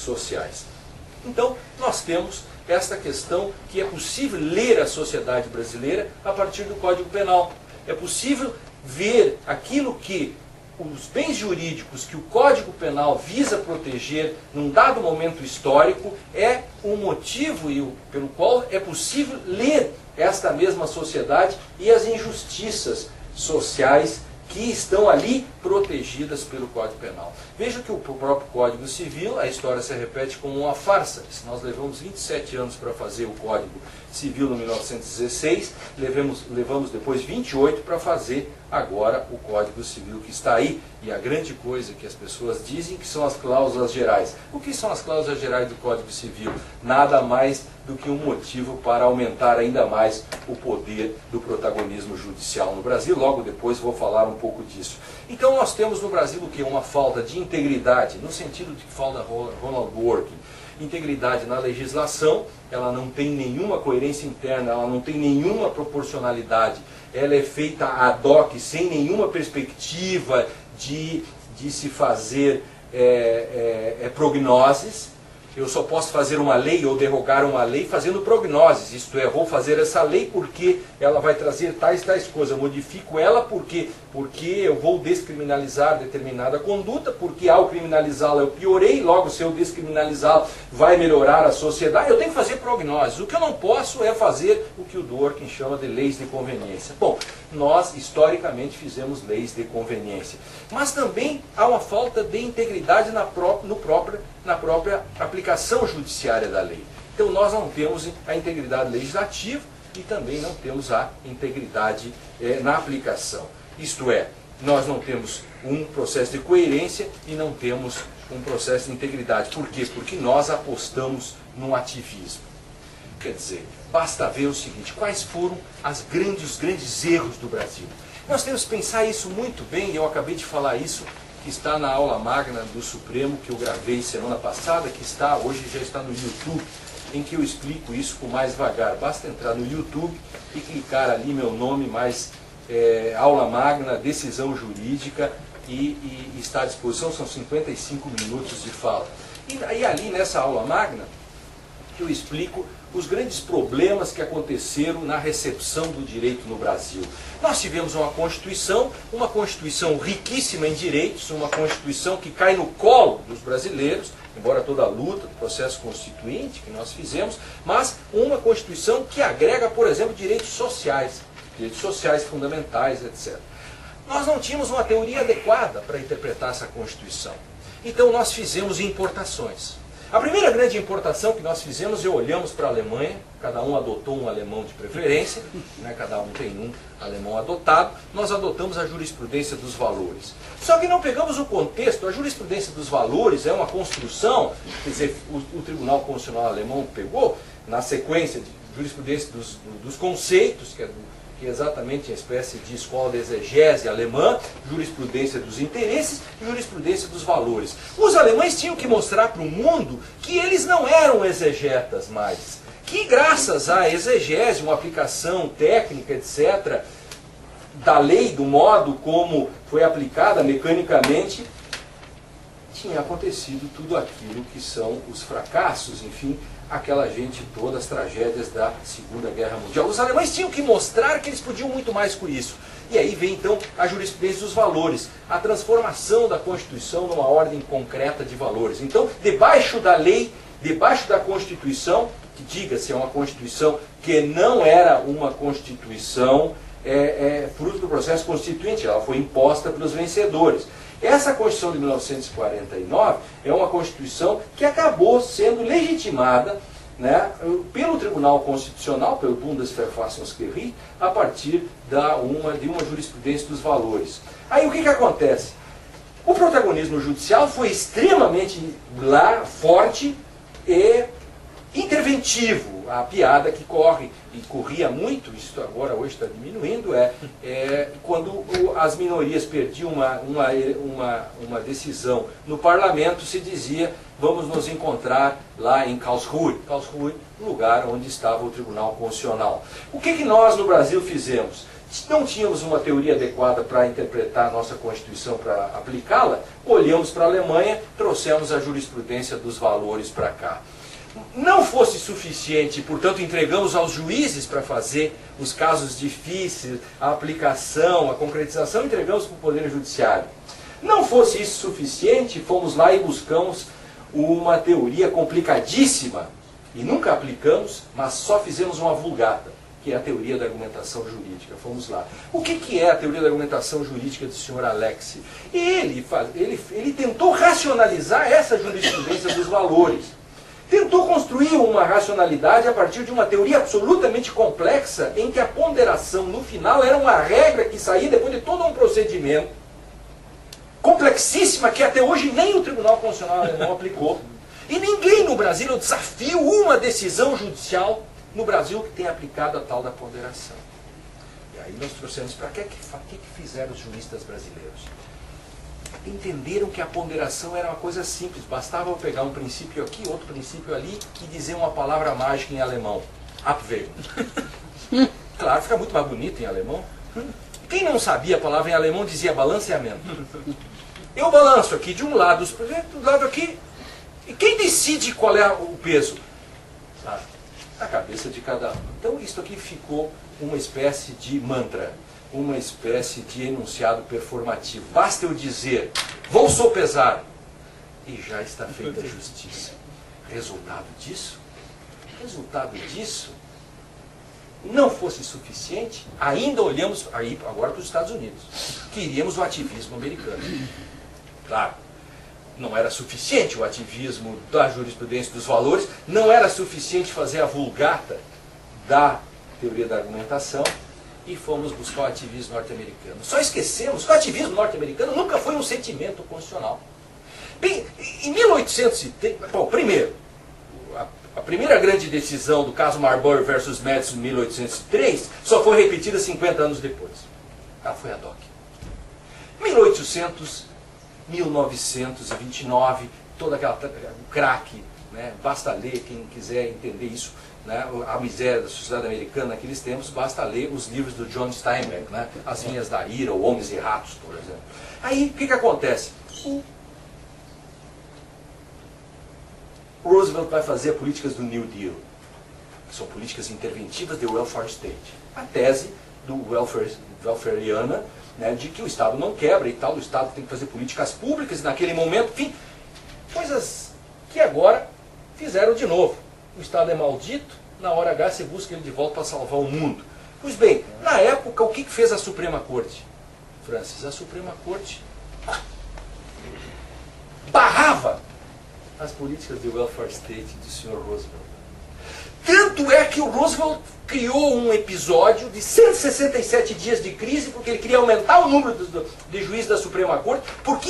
sociais. Então, nós temos esta questão que é possível ler a sociedade brasileira a partir do Código Penal. É possível ver aquilo que os bens jurídicos que o Código Penal visa proteger num dado momento histórico é um motivo pelo qual é possível ler esta mesma sociedade e as injustiças sociais que estão ali protegidas pelo Código Penal. Veja que o próprio Código Civil, a história se repete como uma farsa. Se nós levamos 27 anos para fazer o Código Civil no 1916, levamos depois 28 para fazer agora o Código Civil que está aí. E a grande coisa que as pessoas dizem que são as cláusulas gerais. O que são as cláusulas gerais do Código Civil? Nada mais do que um motivo para aumentar ainda mais o poder do protagonismo judicial no Brasil. Logo depois vou falar um pouco disso. Então nós temos no Brasil o que? Uma falta de integridade, no sentido de que fala Ronald Dworkin. Integridade na legislação, ela não tem nenhuma coerência interna, ela não tem nenhuma proporcionalidade, ela é feita ad hoc, sem nenhuma perspectiva de se fazer prognoses. Eu só posso fazer uma lei ou derrogar uma lei fazendo prognoses, isto é, vou fazer essa lei porque ela vai trazer tais coisas, eu modifico ela porque eu vou descriminalizar determinada conduta, porque ao criminalizá-la eu piorei, logo se eu descriminalizá-la vai melhorar a sociedade, eu tenho que fazer prognoses. O que eu não posso é fazer o que o Dworkin chama de leis de conveniência. Bom, nós historicamente fizemos leis de conveniência, mas também há uma falta de integridade na própria aplicação judiciária da lei. Então nós não temos a integridade legislativa e também não temos a integridade na aplicação. Isto é, nós não temos um processo de coerência e não temos um processo de integridade. Por quê? Porque nós apostamos no ativismo. Quer dizer, basta ver o seguinte, quais foram os grandes erros do Brasil. Nós temos que pensar isso muito bem, eu acabei de falar isso, que está na aula magna do Supremo, que eu gravei semana passada, que hoje já está no YouTube, em que eu explico isso com mais vagar. Basta entrar no YouTube e clicar ali meu nome, mais aula magna, decisão jurídica, e está à disposição, são 55 minutos de fala. E ali nessa aula magna, eu explico os grandes problemas que aconteceram na recepção do direito no Brasil. Nós tivemos uma Constituição riquíssima em direitos, uma Constituição que cai no colo dos brasileiros, embora toda a luta do processo constituinte que nós fizemos, mas uma Constituição que agrega, por exemplo, direitos sociais fundamentais, etc. Nós não tínhamos uma teoria adequada para interpretar essa Constituição. Então nós fizemos importações. A primeira grande importação que nós fizemos, olhamos para a Alemanha, cada um adotou um alemão de preferência, né, cada um tem um alemão adotado, nós adotamos a jurisprudência dos valores. Só que não pegamos o contexto, a jurisprudência dos valores é uma construção, quer dizer, o Tribunal Constitucional Alemão pegou, na sequência de jurisprudência dos conceitos, que é exatamente a espécie de escola de exegese alemã, jurisprudência dos interesses e jurisprudência dos valores. Os alemães tinham que mostrar para o mundo que eles não eram exegetas mais, que graças à exegese, uma aplicação técnica, etc., da lei, do modo como foi aplicada mecanicamente, tinha acontecido tudo aquilo que são os fracassos, enfim, aquela gente toda, as tragédias da Segunda Guerra Mundial. Os alemães tinham que mostrar que eles podiam muito mais com isso. E aí vem então a jurisprudência dos valores, a transformação da Constituição numa ordem concreta de valores. Então, debaixo da lei, debaixo da Constituição, que diga-se é uma Constituição que não era uma Constituição fruto do processo constituinte, ela foi imposta pelos vencedores. Essa Constituição de 1949 é uma Constituição que acabou sendo legitimada, né, pelo Tribunal Constitucional, pelo Bundesverfassungsgericht, a partir de uma jurisprudência dos valores. Aí o que acontece? O protagonismo judicial foi extremamente forte e interventivo. a piada que corre, e corria muito, isso agora hoje está diminuindo, quando as minorias perdiam uma decisão no parlamento, se dizia, vamos nos encontrar lá em Karlsruhe, lugar onde estava o Tribunal Constitucional. O que nós no Brasil fizemos? Não tínhamos uma teoria adequada para interpretar a nossa Constituição, para aplicá-la, olhamos para a Alemanha, trouxemos a jurisprudência dos valores para cá. Não fosse suficiente, portanto, entregamos aos juízes para fazer os casos difíceis, a aplicação, a concretização, entregamos para o Poder Judiciário. Não fosse isso suficiente, fomos lá e buscamos uma teoria complicadíssima, e nunca aplicamos, mas só fizemos uma vulgata, que é a teoria da argumentação jurídica. Fomos lá. O que é a teoria da argumentação jurídica do senhor Alexi? Ele tentou racionalizar essa jurisprudência dos valores. Tentou construir uma racionalidade a partir de uma teoria absolutamente complexa, em que a ponderação, no final, era uma regra que saía depois de todo um procedimento complexíssima, que até hoje nem o Tribunal Constitucional alemão aplicou. E ninguém no Brasil, eu desafio uma decisão judicial no Brasil que tenha aplicado a tal da ponderação. E aí nós trouxemos para que fizeram os juristas brasileiros? Entenderam que a ponderação era uma coisa simples, bastava eu pegar um princípio aqui, outro princípio ali, e dizer uma palavra mágica em alemão. Abwägen. Claro, fica muito mais bonito em alemão. Quem não sabia a palavra em alemão dizia balanceamento. Eu balanço aqui de um lado, do lado aqui, e quem decide qual é o peso? A cabeça de cada um. Então isso aqui ficou uma espécie de mantra, uma espécie de enunciado performativo. Basta eu dizer, vou sopesar, e já está feita a justiça. Resultado disso, não fosse suficiente, ainda olhamos agora para os Estados Unidos. Queríamos o ativismo americano. Claro, não era suficiente o ativismo da jurisprudência dos valores, não era suficiente fazer a vulgata da teoria da argumentação, e fomos buscar o ativismo norte-americano. Só esquecemos que o ativismo norte-americano nunca foi um sentimento constitucional. Bem, em 1830, bom, primeiro, a primeira grande decisão do caso Marbury versus Madison, em 1803, só foi repetida 50 anos depois. Ela foi a DOC. 1929, toda aquela craque, né? Basta ler, quem quiser entender isso, né? A miséria da sociedade americana naqueles tempos, basta ler os livros do John Steinbeck, né? As Vinhas da Ira, ou Homens e Ratos, por exemplo. Aí, o que acontece? O Roosevelt vai fazer políticas do New Deal, que são políticas interventivas de welfare state. A tese do welfareana, né, de que o Estado não quebra e tal, o Estado tem que fazer políticas públicas, e naquele momento, enfim, coisas que agora fizeram de novo. O Estado é maldito, na hora H você busca ele de volta para salvar o mundo. Pois bem, na época, o que fez a Suprema Corte? Francis, a Suprema Corte barrava as políticas de welfare state do Sr. Roosevelt. Tanto é que o Roosevelt criou um episódio de 167 dias de crise, porque ele queria aumentar o número de juízes da Suprema Corte, porque